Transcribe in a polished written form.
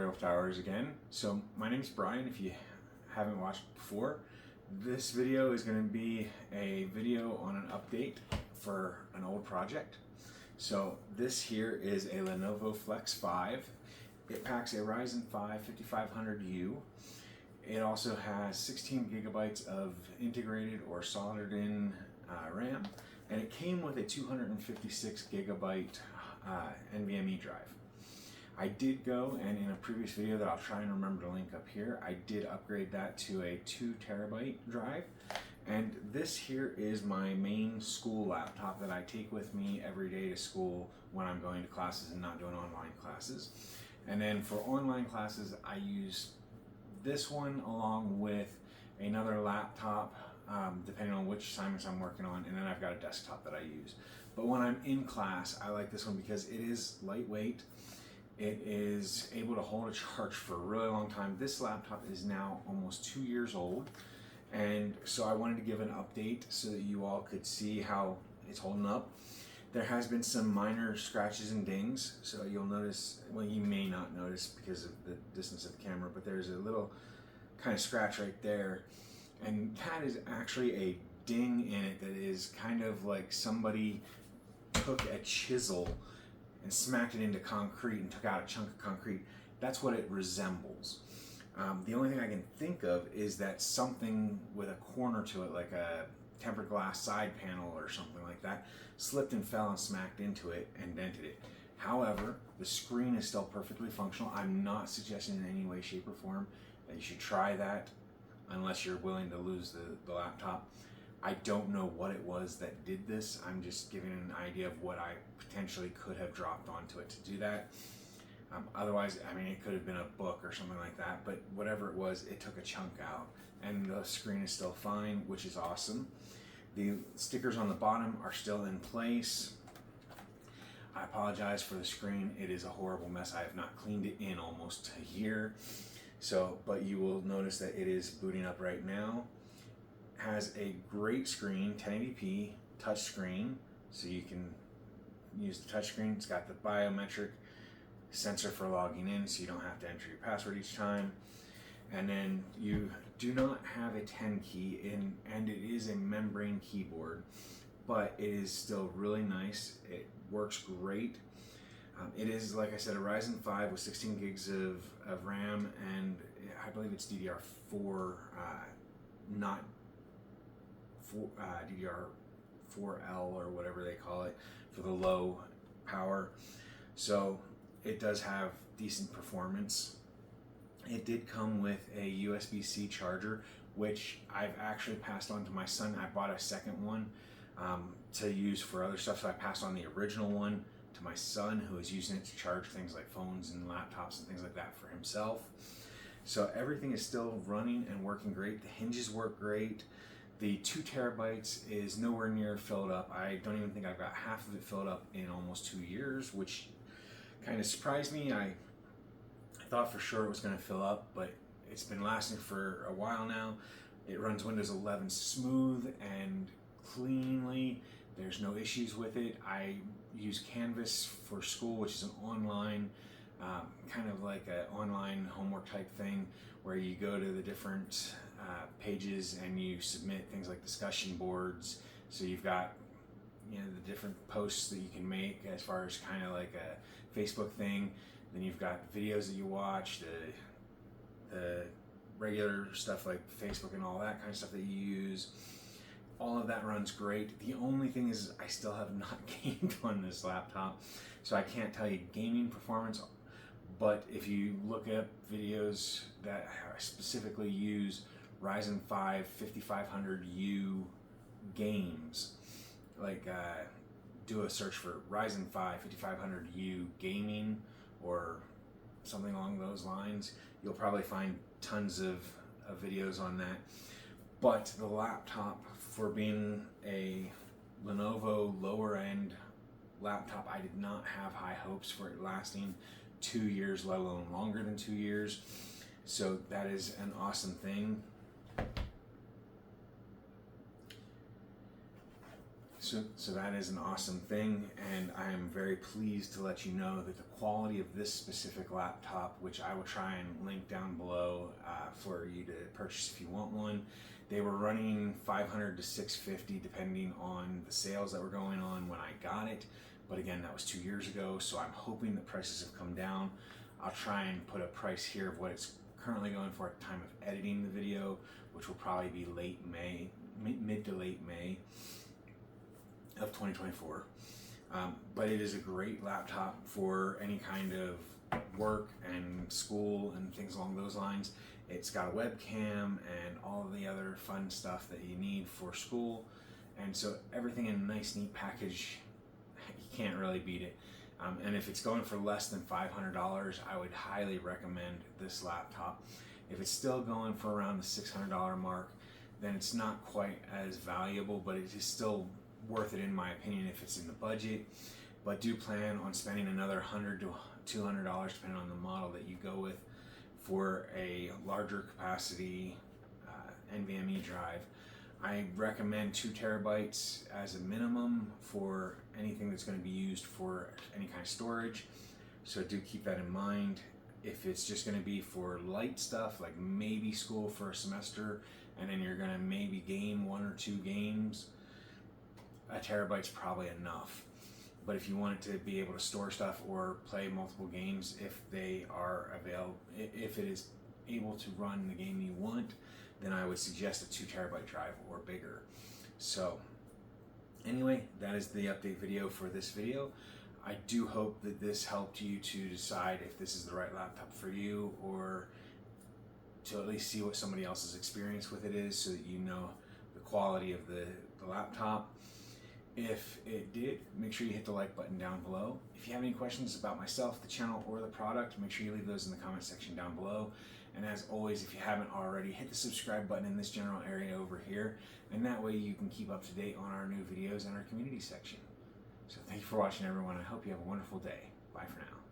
GreyWolf Towers again. So my name's Brian, if you haven't watched before. This video is going to be a video on an update for an old project. So this here is a Lenovo Flex 5. It packs a Ryzen 5 5500U. It also has 16 gigabytes of integrated or soldered in RAM, and it came with a 256 gigabyte NVMe drive. I did go, and in a previous video that I'll try and remember to link up here, I did upgrade that to a 2 terabyte drive. And this here is my main school laptop that I take with me every day to school when I'm going to classes and not doing online classes. And then for online classes, I use this one along with another laptop, depending on which assignments I'm working on, and then I've got a desktop that I use. But when I'm in class, I like this one because it is lightweight. It is able to hold a charge for a really long time. This laptop is now almost 2 years old, and so I wanted to give an update so that you all could see how it's holding up. There has been some minor scratches and dings, so you'll notice, well, you may not notice because of the distance of the camera, but there's a little kind of scratch right there, and that is actually a ding in it that is kind of like somebody took a chisel and smacked it into concrete and took out a chunk of concrete. That's what it resembles. The only thing I can think of is that something with a corner to it, like a tempered glass side panel or something like that, slipped and fell and smacked into it and dented it. However, the screen is still perfectly functional. I'm not suggesting in any way, shape, or form that you should try that unless you're willing to lose the laptop. I don't know what it was that did this. I'm just giving an idea of what I potentially could have dropped onto it to do that. Otherwise, I mean, it could have been a book or something like that, but whatever it was, it took a chunk out, and the screen is still fine, which is awesome. The stickers on the bottom are still in place. I apologize for the screen. It is a horrible mess. I have not cleaned it in almost a year. So, but you will notice that it is booting up right now. Has a great screen, 1080p touch screen, so you can use the touch screen. It's got the biometric sensor for logging in, so you don't have to enter your password each time. And then you do not have a 10 key in, and it is a membrane keyboard, but it is still really nice. It works great. It is, like I said, a Ryzen 5 with 16 gigs of RAM, and I believe it's DDR4, not DDR4L or whatever they call it for the low power. So it does have decent performance. It did come with a USB-C charger, which I've actually passed on to my son. I bought a second one to use for other stuff, so I passed on the original one to my son, who is using it to charge things like phones and laptops and things like that for himself. So everything is still running and working great. The hinges work great. The 2 terabytes is nowhere near filled up. I don't even think I've got half of it filled up in almost 2 years, which kind of surprised me. I thought for sure it was going to fill up, but it's been lasting for a while now. It runs Windows 11 smooth and cleanly. There's no issues with it. I use Canvas for school, which is an online, kind of like an online homework type thing, where you go to the different pages and you submit things like discussion boards. So you've got, you know, the different posts that you can make as far as kind of like a Facebook thing. Then you've got videos that you watch, the regular stuff like Facebook and all that kind of stuff that you use. All of that runs great. The only thing is I still have not gamed on this laptop, so I can't tell you gaming performance. But if you look up videos that specifically use Ryzen 5 5500U games, like do a search for Ryzen 5 5500U gaming or something along those lines, you'll probably find tons of videos on that. But the laptop, for being a Lenovo lower end laptop, I did not have high hopes for it lasting 2 years, let alone longer than 2 years. So that is an awesome thing. So that is an awesome thing, and I am very pleased to let you know that the quality of this specific laptop, which I will try and link down below for you to purchase if you want one, they were running $500 to $650 depending on the sales that were going on when I got it. But again, that was 2 years ago, so I'm hoping that prices have come down. I'll try and put a price here of what it's currently going for at the time of editing the video, which will probably be late May, mid to late May of 2024. But it is a great laptop for any kind of work and school and things along those lines. It's got a webcam and all of the other fun stuff that you need for school, and so everything in a nice neat package. You can't really beat it. And if it's going for less than $500, I would highly recommend this laptop. If it's still going for around the $600 mark, then it's not quite as valuable, but it is still worth it in my opinion if it's in the budget. But do plan on spending another $100 to $200 depending on the model that you go with for a larger capacity NVMe drive. I recommend 2 terabytes as a minimum for anything that's going to be used for any kind of storage. So do keep that in mind. If it's just going to be for light stuff, like maybe school for a semester, and then you're going to maybe game 1 or 2 games, a terabyte's probably enough. But if you want it to be able to store stuff or play multiple games, if they are available, if it is able to run the game you want, then I would suggest a 2 terabyte drive or bigger. So anyway, that is the update video for this video. I do hope that this helped you to decide if this is the right laptop for you, or to at least see what somebody else's experience with it is, so that you know the quality of the laptop. If it did, make sure you hit the like button down below. If you have any questions about myself, the channel, or the product, make sure you leave those in the comment section down below. And as always, if you haven't already, hit the subscribe button in this general area over here, and that way you can keep up to date on our new videos in our community section. So thank you for watching, everyone. I hope you have a wonderful day. Bye for now.